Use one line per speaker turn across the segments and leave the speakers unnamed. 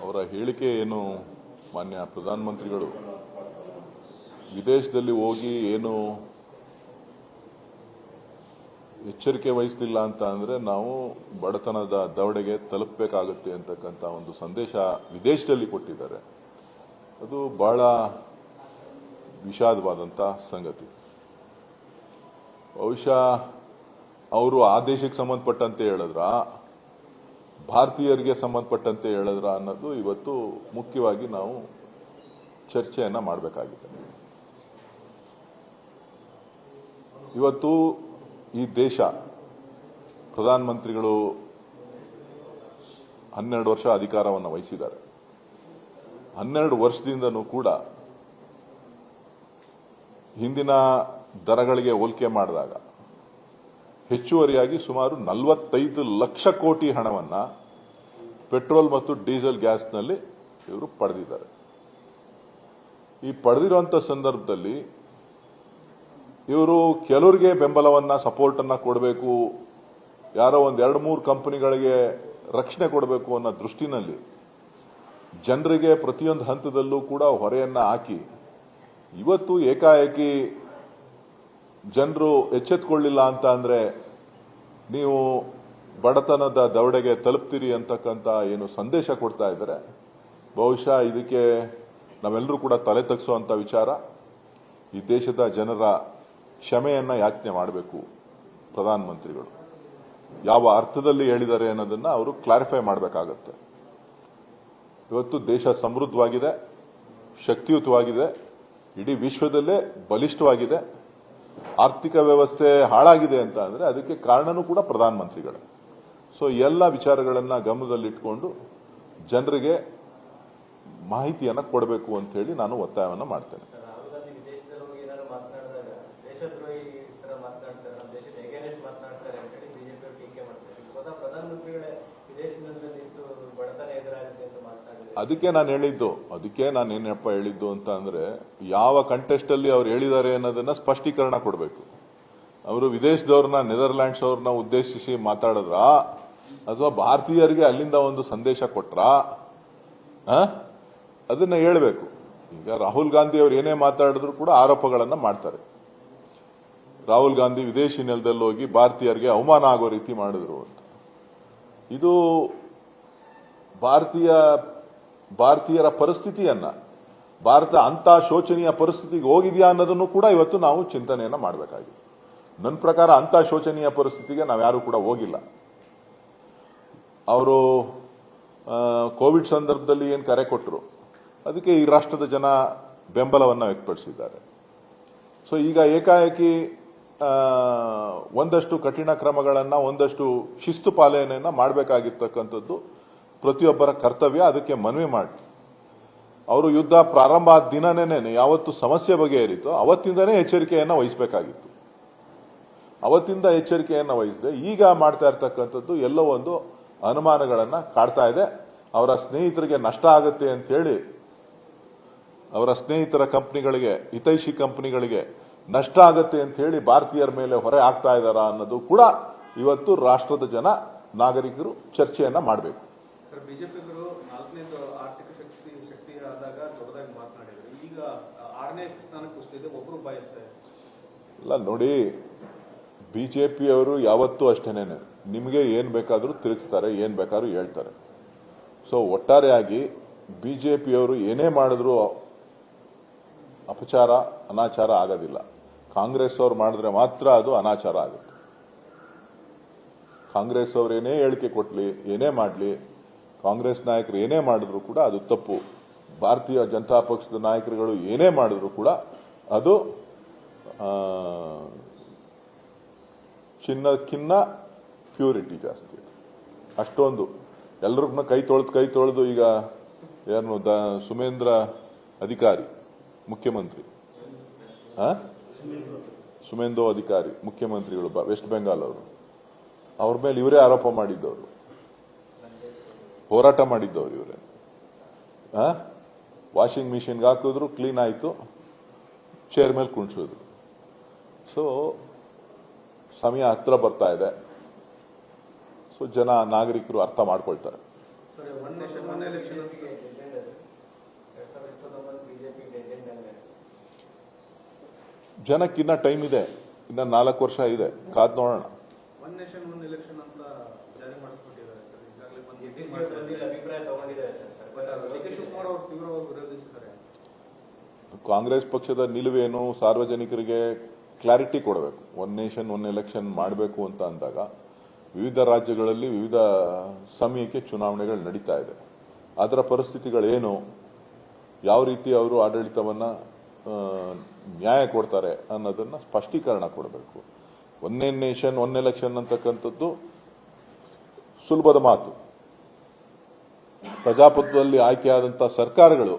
ಅವರ ಹೇಳಿಕೆ ಏನು ಮಾನ್ಯ ಪ್ರಧಾನಮಂತ್ರಿಗಳು ವಿದೇಶದಲ್ಲಿ ಹೋಗಿ ಏನು ಎಚ್ಚರಿಕೆ ವಹಿಸಲಿಲ್ಲ ಅಂತ ಅಂದ್ರೆ ನಾವು ಬಡತನದ ದವಡೆಗೆ ತಲುಪಬೇಕಾಗುತ್ತೆ ಅಂತಕ್ಕಂಥ ಒಂದು ಸಂದೇಶ ವಿದೇಶದಲ್ಲಿ ಕೊಟ್ಟಿದ್ದಾರೆ. ಅದು ಬಹಳ ವಿಷಾದವಾದಂಥ ಸಂಗತಿ. ಬಹುಶಃ ಅವರು ಆ ದೇಶಕ್ಕೆ ಸಂಬಂಧಪಟ್ಟಂತೆ ಹೇಳಿದ್ರ ಭಾರತೀಯರಿಗೆ ಸಂಬಂಧಪಟ್ಟಂತೆ ಹೇಳಿದ್ರ ಅನ್ನೋದು ಇವತ್ತು ಮುಖ್ಯವಾಗಿ ನಾವು ಚರ್ಚೆಯನ್ನ ಮಾಡಬೇಕಾಗಿದೆ. ಇವತ್ತು ಈ ದೇಶ ಪ್ರಧಾನಮಂತ್ರಿಗಳು 12 ವರ್ಷ ಅಧಿಕಾರವನ್ನು ವಹಿಸಿದ್ದಾರೆ. 12 ವರ್ಷದಿಂದನೂ ಕೂಡ ಹಿಂದಿನ ದರಗಳಿಗೆ ಹೋಲಿಕೆ ಮಾಡಿದಾಗ ಹೆಚ್ಚುವರಿಯಾಗಿ ಸುಮಾರು 45 ಲಕ್ಷ ಕೋಟಿ ಹಣವನ್ನ ಪೆಟ್ರೋಲ್ ಮತ್ತು ಡೀಸೆಲ್ ಗ್ಯಾಸ್ನಲ್ಲಿ ಇವರು ಪಡೆದಿದ್ದಾರೆ. ಈ ಪಡೆದಿರುವಂತಹ ಸಂದರ್ಭದಲ್ಲಿ ಇವರು ಕೆಲವರಿಗೆ ಬೆಂಬಲವನ್ನ ಸಪೋರ್ಟ್ ಅನ್ನ ಕೊಡಬೇಕು, ಯಾರೋ ಒಂದ್ 2-3 ಕಂಪನಿಗಳಿಗೆ ರಕ್ಷಣೆ ಕೊಡಬೇಕು ಅನ್ನೋ ದೃಷ್ಟಿನಲ್ಲಿ ಜನರಿಗೆ ಪ್ರತಿಯೊಂದು ಹಂತದಲ್ಲೂ ಕೂಡ ಹೊರೆಯನ್ನ ಹಾಕಿ ಇವತ್ತು ಏಕಾಏಕಿ ಜನರು ಎಚ್ಚೆತ್ತುಕೊಳ್ಳಿಲ್ಲ ಅಂತ ಅಂದ್ರೆ ನೀವು ಬಡತನದ ದವಡೆಗೆ ತಲುಪ್ತೀರಿ ಅಂತಕ್ಕಂಥ ಏನು ಸಂದೇಶ ಕೊಡ್ತಾ ಇದ್ದಾರೆ. ಬಹುಶಃ ಇದಕ್ಕೆ ನಾವೆಲ್ಲರೂ ಕೂಡ ತಲೆ ತಗ್ಸುವಂತ ವಿಚಾರ. ಈ ದೇಶದ ಜನರ ಕ್ಷಮೆಯನ್ನ ಯಾಚನೆ ಮಾಡಬೇಕು ಪ್ರಧಾನಮಂತ್ರಿಗಳು. ಯಾವ ಅರ್ಥದಲ್ಲಿ ಹೇಳಿದ್ದಾರೆ ಅನ್ನೋದನ್ನ ಅವರು ಕ್ಲಾರಿಫೈ ಮಾಡಬೇಕಾಗತ್ತೆ. ಇವತ್ತು ದೇಶ ಸಮೃದ್ಧವಾಗಿದೆ, ಶಕ್ತಿಯುತವಾಗಿದೆ, ಇಡೀ ವಿಶ್ವದಲ್ಲೇ ಬಲಿಷ್ಠವಾಗಿದೆ. ಆರ್ಥಿಕ ವ್ಯವಸ್ಥೆ ಹಾಳಾಗಿದೆ ಅಂತ ಅಂದ್ರೆ ಅದಕ್ಕೆ ಕಾರಣನೂ ಕೂಡ ಪ್ರಧಾನಮಂತ್ರಿಗಳೇ. ಸೊ ಎಲ್ಲ ವಿಚಾರಗಳನ್ನ ಗಮನದಲ್ಲಿಟ್ಕೊಂಡು ಜನರಿಗೆ ಮಾಹಿತಿಯನ್ನ ಕೊಡಬೇಕು ಅಂತ ಹೇಳಿ ನಾನು ಒತ್ತಾಯವನ್ನ ಮಾಡ್ತೇನೆ. ಅದಕ್ಕೆ ನಾನು ಏನಪ್ಪ ಹೇಳಿದ್ದು ಅಂತ ಅಂದ್ರೆ ಯಾವ ಕಂಟೆಸ್ಟ್ ಅಲ್ಲಿ ಅವ್ರು ಹೇಳಿದ್ದಾರೆ ಅನ್ನೋದನ್ನ ಸ್ಪಷ್ಟೀಕರಣ ಕೊಡಬೇಕು. ಅವರು ವಿದೇಶದವ್ರನ್ನ ನೆದರ್ಲ್ಯಾಂಡ್ಸ್ ಅವ್ರನ್ನ ಉದ್ದೇಶಿಸಿ ಮಾತಾಡಿದ್ರ ಅಥವಾ ಭಾರತೀಯರಿಗೆ ಅಲ್ಲಿಂದ ಒಂದು ಸಂದೇಶ ಕೊಟ್ರ ಅದನ್ನ ಹೇಳಬೇಕು. ಈಗ ರಾಹುಲ್ ಗಾಂಧಿ ಅವರು ಏನೇ ಮಾತಾಡಿದ್ರು ಕೂಡ ಆರೋಪಗಳನ್ನ ಮಾಡ್ತಾರೆ. ರಾಹುಲ್ ಗಾಂಧಿ ವಿದೇಶಿ ನೆಲದಲ್ಲಿ ಹೋಗಿ ಭಾರತೀಯರಿಗೆ ಅವಮಾನ ಆಗೋ ರೀತಿ ಮಾಡಿದ್ರು ಅಂತ. ಇದು ಭಾರತೀಯರ ಪರಿಸ್ಥಿತಿಯನ್ನ, ಭಾರತ ಅಂತ ಶೋಚನೀಯ ಪರಿಸ್ಥಿತಿಗೆ ಹೋಗಿದೆಯಾ ಅನ್ನೋದನ್ನು ಕೂಡ ಇವತ್ತು ನಾವು ಚಿಂತನೆಯನ್ನ ಮಾಡಬೇಕಾಗಿದೆ. ನನ್ನ ಪ್ರಕಾರ ಅಂತ ಶೋಚನೀಯ ಪರಿಸ್ಥಿತಿಗೆ ನಾವ್ಯಾರು ಕೂಡ ಹೋಗಿಲ್ಲ. ಅವರು ಕೋವಿಡ್ ಸಂದರ್ಭದಲ್ಲಿ ಏನು ಕರೆ ಕೊಟ್ಟರು ಅದಕ್ಕೆ ಈ ರಾಷ್ಟ್ರದ ಜನ ಬೆಂಬಲವನ್ನ ವ್ಯಕ್ತಪಡಿಸಿದ್ದಾರೆ. ಸೊ ಈಗ ಏಕಾಏಕಿ ಒಂದಷ್ಟು ಕಠಿಣ ಕ್ರಮಗಳನ್ನ, ಒಂದಷ್ಟು ಶಿಸ್ತು ಪಾಲನೆಯನ್ನ ಮಾಡಬೇಕಾಗಿರ್ತಕ್ಕಂಥದ್ದು ಪ್ರತಿಯೊಬ್ಬರ ಕರ್ತವ್ಯ. ಅದಕ್ಕೆ ಮನವಿ ಮಾಡಿ ಅವರು ಯುದ್ಧ ಪ್ರಾರಂಭ ಆದ ದಿನನೇ ಯಾವತ್ತು ಸಮಸ್ಯೆ ಬಗೆಹರಿತೋ ಅವತ್ತಿಂದನೇ ಎಚ್ಚರಿಕೆಯನ್ನ ವಹಿಸಬೇಕಾಗಿತ್ತು. ಅವತ್ತಿಂದ ಎಚ್ಚರಿಕೆಯನ್ನ ವಹಿಸದೆ ಈಗ ಮಾಡ್ತಾ ಇರ್ತಕ್ಕಂಥದ್ದು ಎಲ್ಲೋ ಒಂದು ಅನುಮಾನಗಳನ್ನ ಕಾಡ್ತಾ ಇದೆ. ಅವರ ಸ್ನೇಹಿತರಿಗೆ ನಷ್ಟ ಆಗುತ್ತೆ ಅಂತ ಹೇಳಿ ಅವರ ಸ್ನೇಹಿತರ ಕಂಪನಿಗಳಿಗೆ, ಹಿತೈಷಿ ಕಂಪನಿಗಳಿಗೆ ನಷ್ಟ ಆಗುತ್ತೆ ಅಂತ ಹೇಳಿ ಭಾರತೀಯರ ಮೇಲೆ ಹೊರೆ ಆಗ್ತಾ ಇದ್ದಾರಾ ಅನ್ನೋದು ಕೂಡ ಇವತ್ತು ರಾಷ್ಟ್ರದ ಜನ, ನಾಗರಿಕರು ಚರ್ಚೆಯನ್ನ ಮಾಡಬೇಕು.
ಬಿಜೆಪಿಗರು 4ನೇ ಆರ್ಥಿಕ ಶಕ್ತಿ ಆದಾಗ ದೊಡ್ಡದಾಗಿ ಮಾತನಾಡಿದ್ರು. ಈಗ 6ನೇ ಸ್ಥಾನಕ್ಕೆ ಕುಸಿದಿದೆ, ಒಬ್ಬರು ಬಯಸ್ತಾರೆ.
ಇಲ್ಲ ನೋಡಿ, ಬಿಜೆಪಿಯವರು ಯಾವತ್ತೂ ಅಷ್ಟೇನೆ ನಿಮಗೆ ಏನ್ ಬೇಕಾದ್ರೂ ತಿರುಗಿಸ್ತಾರೆ, ಏನ್ ಬೇಕಾದ್ರೂ ಹೇಳ್ತಾರೆ. ಸೊ ಒಟ್ಟಾರೆಯಾಗಿ ಬಿಜೆಪಿಯವರು ಏನೇ ಮಾಡಿದ್ರು ಅಪಚಾರ, ಅನಾಚಾರ ಆಗೋದಿಲ್ಲ. ಕಾಂಗ್ರೆಸ್ ಅವರು ಮಾಡಿದ್ರೆ ಮಾತ್ರ ಅದು ಅನಾಚಾರ ಆಗುತ್ತೆ. ಕಾಂಗ್ರೆಸ್ ಅವರು ಏನೇ ಹೇಳಿಕೆ ಕೊಟ್ಲಿ, ಏನೇ ಮಾಡಲಿ, ಕಾಂಗ್ರೆಸ್ ನಾಯಕರು ಏನೇ ಮಾಡಿದ್ರು ಕೂಡ ಅದು ತಪ್ಪು. ಭಾರತೀಯ ಜನತಾ ಪಕ್ಷದ ನಾಯಕರುಗಳು ಏನೇ ಮಾಡಿದ್ರು ಕೂಡ ಅದು ಚಿನ್ನಕ್ಕಿನ್ನ ಪ್ಯೂರಿಟಿ ಜಾಸ್ತಿ. ಅಷ್ಟೊಂದು ಎಲ್ಲರನ್ನ ಕೈ ತೊಳೆದು ಈಗ ಏನು ಸುಮೇಂದ್ರ ಅಧಿಕಾರಿ ಮುಖ್ಯಮಂತ್ರಿ, ಸುಮೇಂದು ಅಧಿಕಾರಿ ಮುಖ್ಯಮಂತ್ರಿಗಳು ವೆಸ್ಟ್ ಬೆಂಗಾಲ್ ಅವರು, ಅವ್ರ ಮೇಲೆ ಇವರೇ ಆರೋಪ ಮಾಡಿದ್ದವರು, ಹೋರಾಟ ಮಾಡಿದ್ದವರು ಇವರೇ. ವಾಷಿಂಗ್ ಮಿಷಿನ್ಗೆ ಹಾಕಿದ್ರು, ಕ್ಲೀನ್ ಆಯ್ತು, ಚೇರ್ ಮೇಲೆ ಕುಣಿಸಿದ್ರು. ಸೊ ಸಮಯ ಹತ್ರ ಬರ್ತಾ ಇದೆ. ಸೊ ನಾಗರಿಕರು ಅರ್ಥ ಮಾಡ್ಕೊಳ್ತಾರೆ.
Sir one nation one election
ಜನಕ್ಕಿನ್ನ ಟೈಮ್ ಇದೆ, ಇನ್ನ 4 ವರ್ಷ ಇದೆ, ಕಾದ್ ನೋಡೋಣ.
ಒನ್ ನೇಷನ್ ಒನ್ ಎಲೆಕ್ಷನ್ ಅಂತ ಜಾರಿ ಮಾಡಿಸ್ಬಿಟ್ಟಿದ್ದಾರೆ ಸರ್. ಈಗಾಗಲೇ
ಅಭಿಪ್ರಾಯ ತಗೊಂಡಿದ್ದಾರೆ ಸರ್.
ಡಿ ಕೆ ಶಿವಕುಮಾರ್ ಅವರು ತೀವ್ರವಾಗಿ ವಿರೋಧಿಸಿದ್ದಾರೆ.
ಕಾಂಗ್ರೆಸ್ ಪಕ್ಷದ ನಿಲುವೇನು, ಸಾರ್ವಜನಿಕರಿಗೆ ಕ್ಲಾರಿಟಿ ಕೊಡಬೇಕು. ಒನ್ ನೇಷನ್ ಒನ್ ಎಲೆಕ್ಷನ್ ಮಾಡಬೇಕು ಅಂತ ಅಂದಾಗ ವಿವಿಧ ರಾಜ್ಯಗಳಲ್ಲಿ ವಿವಿಧ ಸಮಯಕ್ಕೆ ಚುನಾವಣೆಗಳು ನಡೀತಾ ಇದೆ. ಅದರ ಪರಿಸ್ಥಿತಿಗಳೇನು, ಯಾವ ರೀತಿ ಅವರು ಆಡಳಿತವನ್ನ ನ್ಯಾಯ ಕೊಡ್ತಾರೆ ಅನ್ನೋದನ್ನ ಸ್ಪಷ್ಟೀಕರಣ ಕೊಡಬೇಕು. ಒನ್ನೇ ನೇಷನ್ ಒನ್ ಎಲೆಕ್ಷನ್ ಅಂತಕ್ಕಂಥದ್ದು ಸುಲಭದ ಮಾತು. ಪ್ರಜಾಪ್ರಭುತ್ವದಲ್ಲಿ ಆಯ್ಕೆಯಾದಂತಹ ಸರ್ಕಾರಗಳು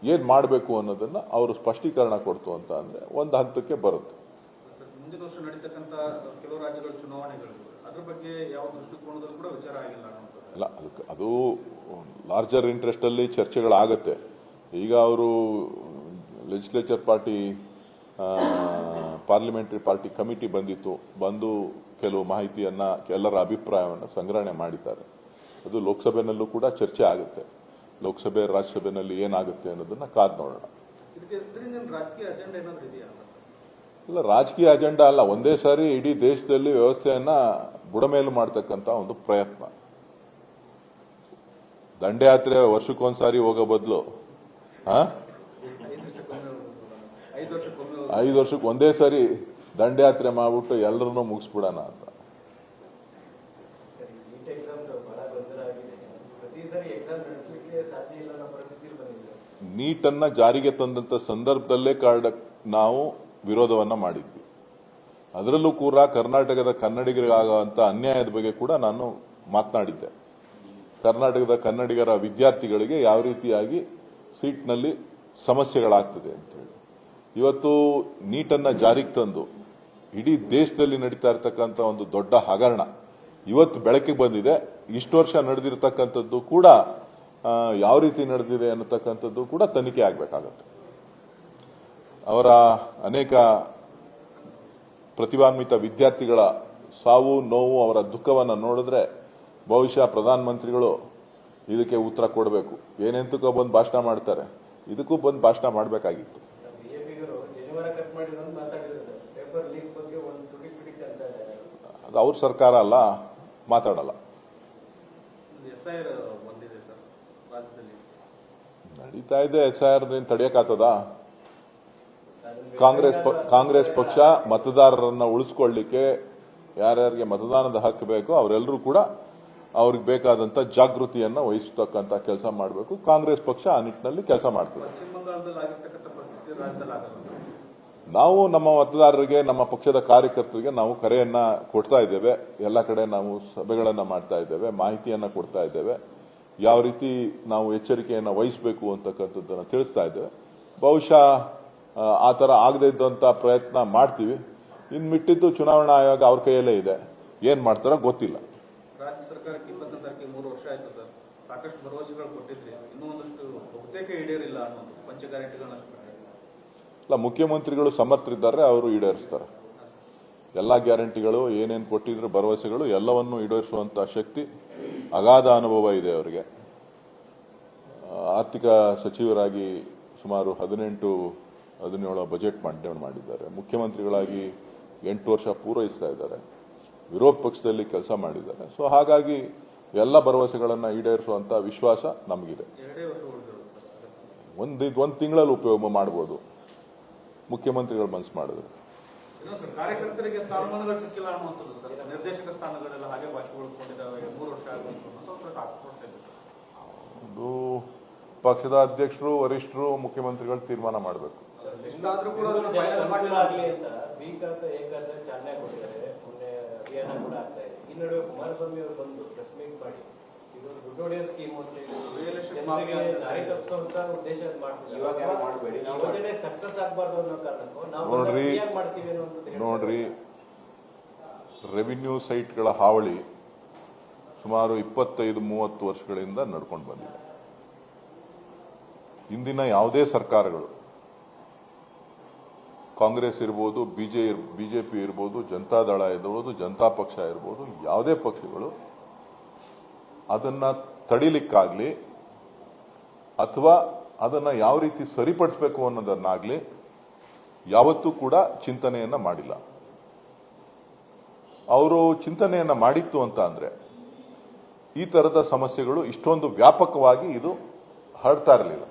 ಏನ್ ಮಾಡಬೇಕು ಅನ್ನೋದನ್ನ ಅವರು ಸ್ಪಷ್ಟೀಕರಣ ಕೊಡ್ತು ಅಂತ ಅಂದ್ರೆ ಒಂದು ಹಂತಕ್ಕೆ ಬರುತ್ತೆ.
ಮುಂದಿನ ವರ್ಷ ನಡೀತಕ್ಕಂತ ಕೆಲವು ರಾಜ್ಯಗಳ ಚುನಾವಣೆಗಳು ಅದ್ರ ಬಗ್ಗೆ ಯಾವ ದೃಷ್ಟಿಕೋನದಲ್ಲಿ ಕೂಡ ವಿಚಾರ ಆಗಿಲ್ಲ ಅನ್ನೋದು.
ಅಲ್ಲ, ಅದು ಲಾರ್ಜರ್ ಇಂಟ್ರೆಸ್ಟ್ ಅಲ್ಲಿ ಚರ್ಚೆಗಳಾಗತ್ತೆ. ಈಗ ಅವರು legislature party, parliamentary party committee ಬಂದು ಕೆಲವು ಮಾಹಿತಿಯನ್ನ, ಎಲ್ಲರ ಅಭಿಪ್ರಾಯವನ್ನು ಸಂಗ್ರಹಣೆ ಮಾಡಿದ್ದಾರೆ. ಅದು ಲೋಕಸಭೆನಲ್ಲೂ ಕೂಡ ಚರ್ಚೆ ಆಗುತ್ತೆ. ಲೋಕಸಭೆ ರಾಜ್ಯಸಭೆನಲ್ಲಿ ಏನಾಗುತ್ತೆ ಅನ್ನೋದನ್ನ ಕಾದ್ ನೋಡೋಣ.
ರಾಜಕೀಯ ಅಜೆಂಡಾ ಏನಾದ್ರು ಇದೆಯಾ?
ಇಲ್ಲ, ರಾಜಕೀಯ ಅಜೆಂಡಾ ಅಲ್ಲ. ಒಂದೇ ಸಾರಿ ಇಡೀ ದೇಶದಲ್ಲಿ ವ್ಯವಸ್ಥೆಯನ್ನ ಬುಡಮೇಲು ಮಾಡತಕ್ಕಂತ ಒಂದು ಪ್ರಯತ್ನ. ದಂಡಯಾತ್ರೆ ವರ್ಷಕ್ಕೊಂದ್ಸಾರಿ ಹೋಗೋ ಬದಲು 5 ವರ್ಷಕ್ಕೆ ಒಂದೇ ಸಾರಿ ದಂಡಯಾತ್ರೆ ಮಾಡ್ಬಿಟ್ಟು ಎಲ್ಲರನ್ನೂ ಮುಗಿಸ್ಬಿಡೋಣ ಅಂತ. ನೀಟನ್ನ ಜಾರಿಗೆ ತಂದಂತ ಸಂದರ್ಭದಲ್ಲೇ ನಾವು ವಿರೋಧವನ್ನ ಮಾಡಿದ್ವಿ. ಅದರಲ್ಲೂ ಕೂಡ ಕರ್ನಾಟಕದ ಕನ್ನಡಿಗರಿಗಾಗುವಂತ ಅನ್ಯಾಯದ ಬಗ್ಗೆ ಕೂಡ ನಾನು ಮಾತನಾಡಿದ್ದೆ. ಕರ್ನಾಟಕದ ಕನ್ನಡಿಗರ ವಿದ್ಯಾರ್ಥಿಗಳಿಗೆ ಯಾವ ರೀತಿಯಾಗಿ ಸೀಟ್ನಲ್ಲಿ ಸಮಸ್ಯೆಗಳಾಗ್ತದೆ ಅಂತ ಹೇಳಿ. ಇವತ್ತು ನೀಟನ್ನ ಜಾರಿಗೆ ತಂದು ಇಡೀ ದೇಶದಲ್ಲಿ ನಡೀತಾ ಇರತಕ್ಕಂಥ ಒಂದು ದೊಡ್ಡ ಹಗರಣ ಇವತ್ತು ಬೆಳಕಿಗೆ ಬಂದಿದೆ. ಇಷ್ಟು ವರ್ಷ ನಡೆದಿರತಕ್ಕಂಥದ್ದು ಕೂಡ ಯಾವ ರೀತಿ ನಡೆದಿದೆ ಅನ್ನತಕ್ಕಂಥದ್ದು ಕೂಡ ತನಿಖೆ ಆಗಬೇಕಾಗತ್ತೆ. ಅವರ ಅನೇಕ ಪ್ರತಿಭಾನ್ವಿತ ವಿದ್ಯಾರ್ಥಿಗಳ ಸಾವು ನೋವು, ಅವರ ದುಃಖವನ್ನು ನೋಡಿದ್ರೆ ಬಹುಶಃ ಪ್ರಧಾನಮಂತ್ರಿಗಳು ಇದಕ್ಕೆ ಉತ್ತರ ಕೊಡಬೇಕು. ಏನೆಂತಕ್ಕೂ ಬಂದು ಭಾಷಣ ಮಾಡ್ತಾರೆ, ಇದಕ್ಕೂ ಬಂದು ಭಾಷಣ ಮಾಡಬೇಕಾಗಿತ್ತು. ಅದು ಅವ್ರ ಸರ್ಕಾರ ಅಲ್ಲ, ಮಾತಾಡಲ್ಲ. ನಡೀತಾ ಇದೆ SIR, ತಡೆಯಕ್ಕಾಗ್ತದ? ಕಾಂಗ್ರೆಸ್ ಪಕ್ಷ ಮತದಾರರನ್ನ ಉಳಿಸ್ಕೊಳ್ಳಿಕ್ಕೆ ಯಾರ್ಯಾರಿಗೆ ಮತದಾನದ ಹಕ್ಕು ಬೇಕೋ ಅವರೆಲ್ಲರೂ ಕೂಡ ಅವ್ರಿಗೆ ಬೇಕಾದಂತ ಜಾಗೃತಿಯನ್ನ ವಹಿಸತಕ್ಕಂತ ಕೆಲಸ ಮಾಡಬೇಕು. ಕಾಂಗ್ರೆಸ್ ಪಕ್ಷ ಆ ನಿಟ್ಟಿನಲ್ಲಿ ಕೆಲಸ ಮಾಡ್ತದೆ. ನಾವು ನಮ್ಮ ಮತದಾರರಿಗೆ, ನಮ್ಮ ಪಕ್ಷದ ಕಾರ್ಯಕರ್ತರಿಗೆ ನಾವು ಕರೆಯನ್ನ ಕೊಡ್ತಾ ಇದ್ದೇವೆ. ಎಲ್ಲ ಕಡೆ ನಾವು ಸಭೆಗಳನ್ನ ಮಾಡ್ತಾ ಇದ್ದೇವೆ, ಮಾಹಿತಿಯನ್ನ ಕೊಡ್ತಾ ಇದ್ದೇವೆ. ಯಾವ ರೀತಿ ನಾವು ಎಚ್ಚರಿಕೆಯನ್ನ ವಹಿಸಬೇಕು ಅಂತಕ್ಕಂಥದ್ದನ್ನ ತಿಳಿಸ್ತಾ ಇದ್ದೇವೆ. ಬಹುಶಃ ಆ ತರ ಆಗದೇ ಇದ್ದಂತ ಪ್ರಯತ್ನ ಮಾಡ್ತೀವಿ. ಇನ್ ಮಿಟ್ಟಿದ್ದು ಚುನಾವಣಾ ಆಯೋಗ ಅವ್ರ ಕೈಯಲ್ಲೇ ಇದೆ, ಏನ್ ಮಾಡ್ತಾರೋ ಗೊತ್ತಿಲ್ಲ.
ರಾಜ್ಯ ಸರ್ಕಾರಕ್ಕೆ 22 ತಾರೀಕಿಗೆ 3 ವರ್ಷ ಆಯ್ತು ಸರ್. ಸಾಕಷ್ಟು ಭರವಸೆಗಳು ಕೊಟ್ಟಿದ್ರಿ, ಇನ್ನೂ ಒಂದಷ್ಟು ಬಹುತೇಕ ಈಡೇರಿಲ್ಲ ಅನ್ನೋದು ಪಂಚ ಗ್ಯಾರಂಟಿಗಳನ್ನ.
ಅಲ್ಲ, ಮುಖ್ಯಮಂತ್ರಿಗಳು ಸಮರ್ಥರಿದ್ದಾರೆ, ಅವರು ಈಡೇರಿಸ್ತಾರೆ. ಎಲ್ಲಾ ಗ್ಯಾರಂಟಿಗಳು ಏನೇನು ಕೊಟ್ಟಿದ್ರು ಭರವಸೆಗಳು ಎಲ್ಲವನ್ನೂ ಈಡೇರಿಸುವಂತಹ ಶಕ್ತಿ, ಅಗಾಧ ಅನುಭವ ಇದೆ ಅವರಿಗೆ. ಆರ್ಥಿಕ ಸಚಿವರಾಗಿ ಸುಮಾರು 18-17 ಬಜೆಟ್ ಮಂಡನೆ ಮಾಡಿದ್ದಾರೆ. ಮುಖ್ಯಮಂತ್ರಿಗಳಾಗಿ 8 ವರ್ಷ ಪೂರೈಸ್ತಾ ಇದ್ದಾರೆ. ವಿರೋಧ ಪಕ್ಷದಲ್ಲಿ ಕೆಲಸ ಮಾಡಿದ್ದಾರೆ. ಸೊ ಹಾಗಾಗಿ ಎಲ್ಲ ಭರವಸೆಗಳನ್ನ ಈಡೇರಿಸುವಂತಹ ವಿಶ್ವಾಸ ನಮಗಿದೆ. ಒಂದು ತಿಂಗಳಲ್ಲಿ ಉಪಯೋಗ ಮಾಡಬಹುದು ಮುಖ್ಯಮಂತ್ರಿಗಳು ಮನಸ್ಸು ಮಾಡಿದ್ರು.
ಕಾರ್ಯಕರ್ತರಿಗೆ ಸ್ಥಾನಮಾನಗಳು ಸಿಕ್ಕಿಲ್ಲ ಅನ್ನುವಂಥದ್ದು ಸರ್. ನಿರ್ದೇಶಕ ಸ್ಥಾನಗಳೆಲ್ಲ ಹಾಗೆ ಭಾಷೆಗಳಿದ್ದಾವೆ. 3 ವರ್ಷ
ಅದು ಪಕ್ಷದ ಅಧ್ಯಕ್ಷರು, ವರಿಷ್ಠರು, ಮುಖ್ಯಮಂತ್ರಿಗಳು ತೀರ್ಮಾನ ಮಾಡಬೇಕು.
ಚಾಲನೆ ಕೊಟ್ಟಿದ್ದಾರೆ. ಮೊನ್ನೆ ಅಭಿಯಾನ ಕೂಡ ಆಗ್ತಾ ಇದೆ. ಈ ನಡುವೆ ಕುಮಾರಸ್ವಾಮಿ ಅವರು ಬಂದು ಪ್ರೆಸ್ ಮೀಟ್ ಮಾಡಿ ಇದು ದುಡ್ಡು ಹೊಡೆಯೋ ಸ್ಕೀಮ್ ದಾರಿ ತಪ್ಪಿಸುವಂತ ಉದ್ದೇಶ ಮಾಡ್ತೀವಿ. ಯೋಜನೆ ಸಕ್ಸಸ್ ಆಗಬಾರ್ದು ಅನ್ನೋ ಕಾರಣಕ್ಕೂ ನಾವು ಮಾಡ್ತೀವಿ ಅನ್ನೋದು.
ನೋಡ್ರಿ, ರೆವಿನ್ಯೂ ಸೈಟ್ಗಳ ಹಾವಳಿ ಸುಮಾರು 25-30 ವರ್ಷಗಳಿಂದ ನಡ್ಕೊಂಡು ಬಂದಿದೆ. ಇಂದಿನ ಯಾವುದೇ ಸರ್ಕಾರಗಳು, ಕಾಂಗ್ರೆಸ್ ಇರ್ಬೋದು, ಬಿಜೆಪಿ ಇರ್ಬೋದು, ಜನತಾದಳ ಇರ್ಬೋದು, ಜನತಾ ಪಕ್ಷ ಇರ್ಬೋದು, ಯಾವುದೇ ಪಕ್ಷಗಳು ಅದನ್ನ ತಡಿಲಿಕ್ಕಾಗ್ಲಿ ಅಥವಾ ಅದನ್ನ ಯಾವ ರೀತಿ ಸರಿಪಡಿಸಬೇಕು ಅನ್ನೋದನ್ನಾಗ್ಲಿ ಯಾವತ್ತೂ ಕೂಡ ಚಿಂತನೆಯನ್ನ ಮಾಡಿಲ್ಲ. ಅವರು ಚಿಂತನೆಯನ್ನ ಮಾಡಿತ್ತು ಅಂತ ಅಂದ್ರೆ ಈ ತರದ ಸಮಸ್ಯೆಗಳು ಇಷ್ಟೊಂದು ವ್ಯಾಪಕವಾಗಿ ಇದು ಹರಡ್ತಾ ಇರಲಿಲ್ಲ.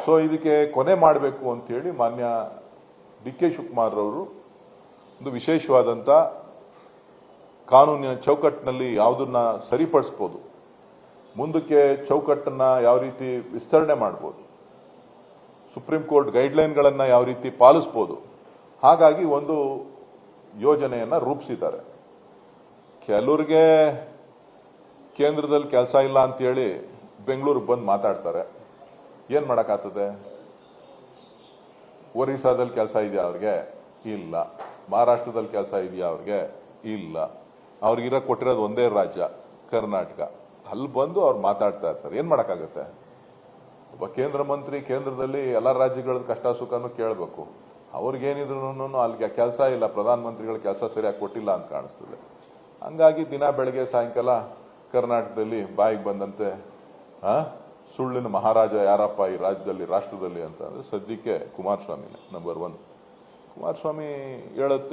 ಸೊ ಇದಕ್ಕೆ ಕೊನೆ ಮಾಡಬೇಕು ಅಂತೇಳಿ ಮಾನ್ಯ ಡಿ ಕೆ ಶಿವಕುಮಾರ್ ಅವರು ಒಂದು ವಿಶೇಷವಾದಂತ ಕಾನೂನಿನ ಚೌಕಟ್ಟಿನಲ್ಲಿ ಯಾವುದನ್ನ ಸರಿಪಡಿಸಬಹುದು, ಮುಂದಕ್ಕೆ ಚೌಕಟ್ಟನ್ನ ಯಾವ ರೀತಿ ವಿಸ್ತರಣೆ ಮಾಡಬಹುದು, ಸುಪ್ರೀಂ ಕೋರ್ಟ್ ಗೈಡ್ಲೈನ್ಗಳನ್ನ ಯಾವ ರೀತಿ ಪಾಲಿಸಬಹುದು, ಹಾಗಾಗಿ ಒಂದು ಯೋಜನೆಯನ್ನ ರೂಪಿಸಿದ್ದಾರೆ. ಕೆಲವ್ರಿಗೆ ಕೇಂದ್ರದಲ್ಲಿ ಕೆಲಸ ಇಲ್ಲ ಅಂತೇಳಿ ಬೆಂಗಳೂರಿಗೆ ಬಂದು ಮಾತಾಡ್ತಾರೆ. ಏನ್ ಮಾಡಕ್ಕಾಗ್ತದೆ? ಒರಿಸ್ಸಾದಲ್ಲಿ ಕೆಲಸ ಇದೆಯಾ ಅವ್ರಿಗೆ? ಇಲ್ಲ. ಮಹಾರಾಷ್ಟ್ರದಲ್ಲಿ ಕೆಲಸ ಇದೆಯಾ ಅವ್ರಿಗೆ? ಇಲ್ಲ. ಅವ್ರಿಗಿರ ಕೊಟ್ಟಿರೋದು ಒಂದೇ ರಾಜ್ಯ ಕರ್ನಾಟಕ. ಅಲ್ಲಿ ಬಂದು ಅವ್ರು ಮಾತಾಡ್ತಾ ಇರ್ತಾರೆ. ಏನ್ ಮಾಡಕ್ಕಾಗತ್ತೆ? ಒಬ್ಬ ಕೇಂದ್ರ ಮಂತ್ರಿ ಕೇಂದ್ರದಲ್ಲಿ ಎಲ್ಲ ರಾಜ್ಯಗಳ ಕಷ್ಟ ಸುಖನೂ ಕೇಳಬೇಕು. ಅವ್ರಿಗೇನಿದ್ರು ಅಲ್ಲಿಗೆ ಕೆಲಸ ಇಲ್ಲ, ಪ್ರಧಾನ ಮಂತ್ರಿಗಳ ಕೆಲಸ ಸರಿಯಾಗಿ ಕೊಟ್ಟಿಲ್ಲ ಅಂತ ಕಾಣಿಸ್ತದೆ. ಹಂಗಾಗಿ ದಿನ ಬೆಳಗ್ಗೆ ಸಾಯಂಕಾಲ ಕರ್ನಾಟಕದಲ್ಲಿ ಬಾಯಿಗೆ ಬಂದಂತೆ ಸುಳ್ಳಿನ ಮಹಾರಾಜ ಯಾರಪ್ಪ ಈ ರಾಜ್ಯದಲ್ಲಿ ರಾಷ್ಟ್ರದಲ್ಲಿ ಅಂತ ಅಂದ್ರೆ ಸದ್ಯಕ್ಕೆ ಕುಮಾರಸ್ವಾಮಿನೇ ನಂಬರ್ 1. ಕುಮಾರಸ್ವಾಮಿ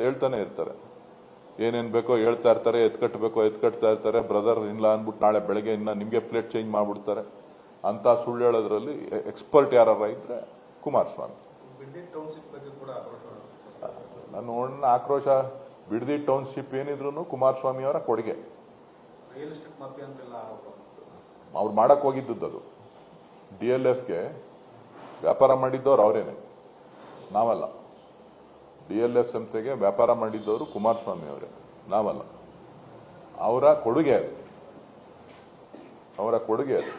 ಹೇಳ್ತಾನೆ ಇರ್ತಾರೆ, ಏನೇನ್ ಬೇಕೋ ಹೇಳ್ತಾ ಇರ್ತಾರೆ, ಎತ್ಕಟ್ಟಬೇಕೋ ಎತ್ಕಟ್ತಾ ಇರ್ತಾರೆ. ಬ್ರದರ್ ಇಲ್ಲ ಅಂದ್ಬಿಟ್ಟು ನಾಳೆ ಬೆಳಗ್ಗೆ ಇನ್ನ ನಿಮ್ಗೆ ಪ್ಲೇಟ್ ಚೇಂಜ್ ಮಾಡ್ಬಿಡ್ತಾರೆ. ಅಂತ ಸುಳ್ಳು ಹೇಳೋದ್ರಲ್ಲಿ ಎಕ್ಸ್ಪರ್ಟ್ ಯಾರ ಇದ್ರೆ ಕುಮಾರಸ್ವಾಮಿ. ನಾನು ಆಕ್ರೋಶ ಬಿಡದಿ ಟೌನ್ಶಿಪ್ ಏನಿದ್ರು ಕುಮಾರಸ್ವಾಮಿ ಅವರ ಕೊಡುಗೆ. ಅವ್ರು ಮಾಡಕ್ ಹೋಗಿದ್ದದ್ದು ಅದು. DLFಗೆ ವ್ಯಾಪಾರ ಮಾಡಿದ್ದವ್ರು ಅವರೇನೆ, ನಾವಲ್ಲ. DLF ಸಂಸ್ಥೆಗೆ ವ್ಯಾಪಾರ ಮಾಡಿದ್ದವರು ಕುಮಾರಸ್ವಾಮಿ ಅವರೇ, ನಾವಲ್ಲ. ಅವರ ಕೊಡುಗೆ ಅದು.